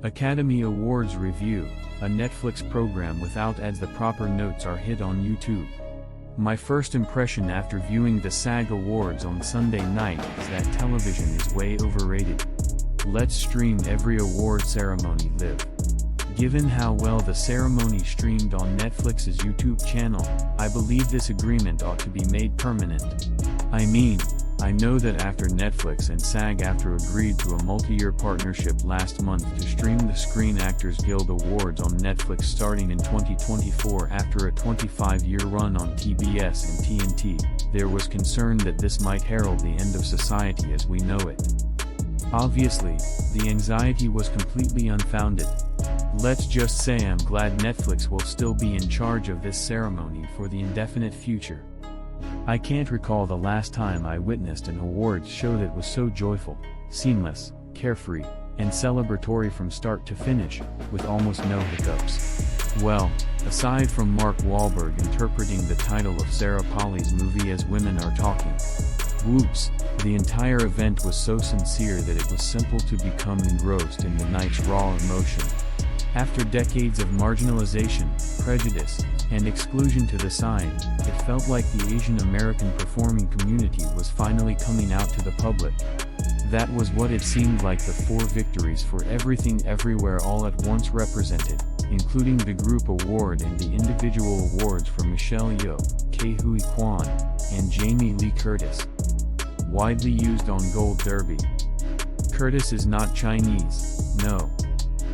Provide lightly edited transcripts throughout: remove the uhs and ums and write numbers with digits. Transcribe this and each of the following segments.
Academy Awards Review, a Netflix program without ads. The proper notes are hid on YouTube. My first impression after viewing the SAG Awards on Sunday night is that television is way overrated. Let's stream every award ceremony live. Given how well the ceremony streamed on Netflix's YouTube channel, I believe this agreement ought to be made permanent. I know that after Netflix and SAG-AFTRA agreed to a multi-year partnership last month to stream the Screen Actors Guild Awards on Netflix starting in 2024 after a 25-year run on TBS and TNT, there was concern that this might herald the end of society as we know it. Obviously, the anxiety was completely unfounded. Let's just say I'm glad Netflix will still be in charge of this ceremony for the indefinite future. I can't recall the last time I witnessed an awards show that was so joyful, seamless, carefree, and celebratory from start to finish, with almost no hiccups. Well, aside from Mark Wahlberg interpreting the title of Sarah Polley's movie as Women Are Talking. Whoops, the entire event was so sincere that it was simple to become engrossed in the night's raw emotion. After decades of marginalization, prejudice, and exclusion to the side, it felt like the Asian American performing community was finally coming out to the public. That was what it seemed like the 4 victories for Everything Everywhere All at Once represented, including the group award and the individual awards for Michelle Yeoh, Ke Huy Quan, and Jamie Lee Curtis. Widely used on Gold Derby. Curtis is not Chinese, no.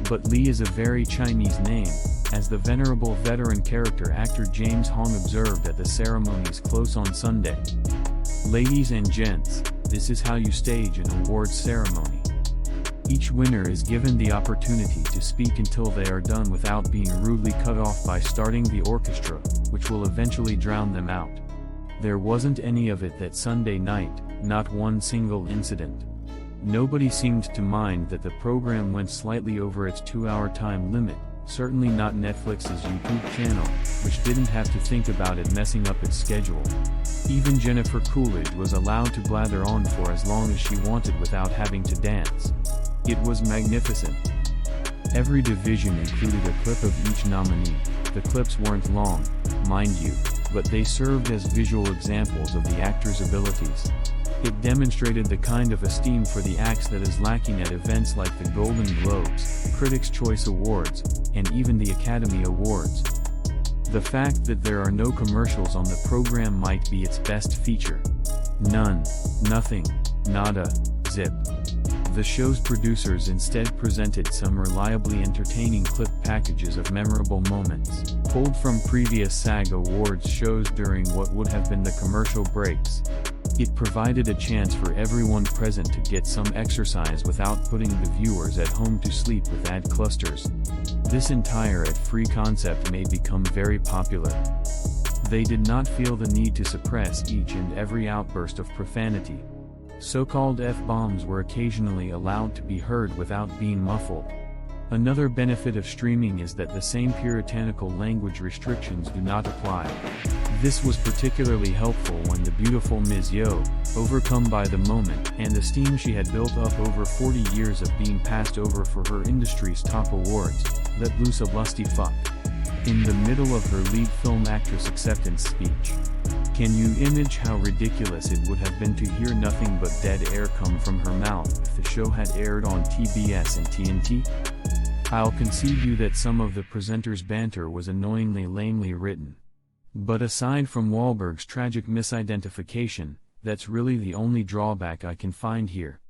But Lee is a very Chinese name, as the venerable veteran character actor James Hong observed at the ceremony's close on Sunday. Ladies and gents, this is how you stage an awards ceremony. Each winner is given the opportunity to speak until they are done without being rudely cut off by starting the orchestra, which will eventually drown them out. There wasn't any of it that Sunday night, not one single incident. Nobody seemed to mind that the program went slightly over its 2-hour time limit, certainly not Netflix's YouTube channel, which didn't have to think about it messing up its schedule. Even Jennifer Coolidge was allowed to blather on for as long as she wanted without having to dance. It was magnificent. Every division included a clip of each nominee. The clips weren't long, mind you, but they served as visual examples of the actors' abilities. It demonstrated the kind of esteem for the acts that is lacking at events like the Golden Globes, Critics' Choice Awards, and even the Academy Awards. The fact that there are no commercials on the program might be its best feature. None, nothing, nada, zip. The show's producers instead presented some reliably entertaining clip packages of memorable moments, pulled from previous SAG Awards shows during what would have been the commercial breaks. It provided a chance for everyone present to get some exercise without putting the viewers at home to sleep with ad clusters. This entire ad-free concept may become very popular. They did not feel the need to suppress each and every outburst of profanity. So-called F-bombs were occasionally allowed to be heard without being muffled. Another benefit of streaming is that the same puritanical language restrictions do not apply. This was particularly helpful when the beautiful Ms. Yeoh, overcome by the moment and the steam she had built up over 40 years of being passed over for her industry's top awards, let loose a lusty fuck in the middle of her lead film actress acceptance speech. Can you imagine how ridiculous it would have been to hear nothing but dead air come from her mouth if the show had aired on TBS and TNT? I'll concede you that some of the presenters' banter was annoyingly lamely written. But aside from Wahlberg's tragic misidentification, that's really the only drawback I can find here.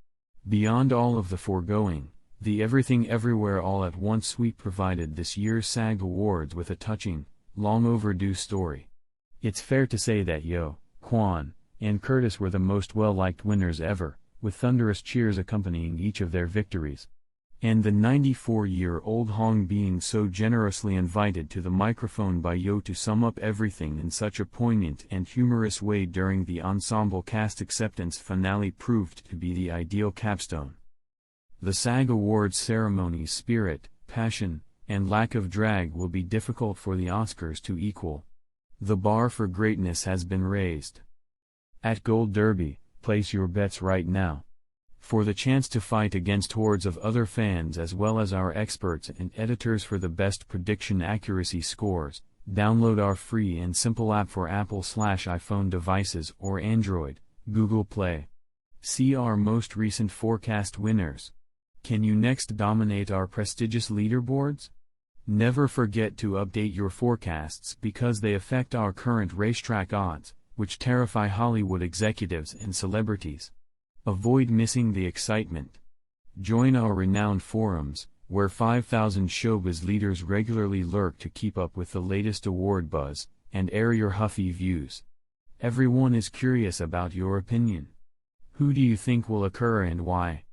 Beyond all of the foregoing, the Everything Everywhere All at Once suite provided this year's SAG Awards with a touching, long overdue story. It's fair to say that Yeoh, Quan, and Curtis were the most well-liked winners ever, with thunderous cheers accompanying each of their victories. And the 94-year-old Hong being so generously invited to the microphone by Yeoh to sum up everything in such a poignant and humorous way during the ensemble cast acceptance finale proved to be the ideal capstone. The SAG Awards ceremony's spirit, passion, and lack of drag will be difficult for the Oscars to equal. The bar for greatness has been raised. At Gold Derby, place your bets right now. For the chance to fight against hordes of other fans as well as our experts and editors for the best prediction accuracy scores, download our free and simple app for Apple/iPhone devices or Android, Google Play. See our most recent forecast winners. Can you next dominate our prestigious leaderboards? Never forget to update your forecasts because they affect our current racetrack odds, which terrify Hollywood executives and celebrities. Avoid missing the excitement. Join our renowned forums, where 5,000 showbiz leaders regularly lurk to keep up with the latest award buzz, and air your huffy views. Everyone is curious about your opinion. Who do you think will occur and why?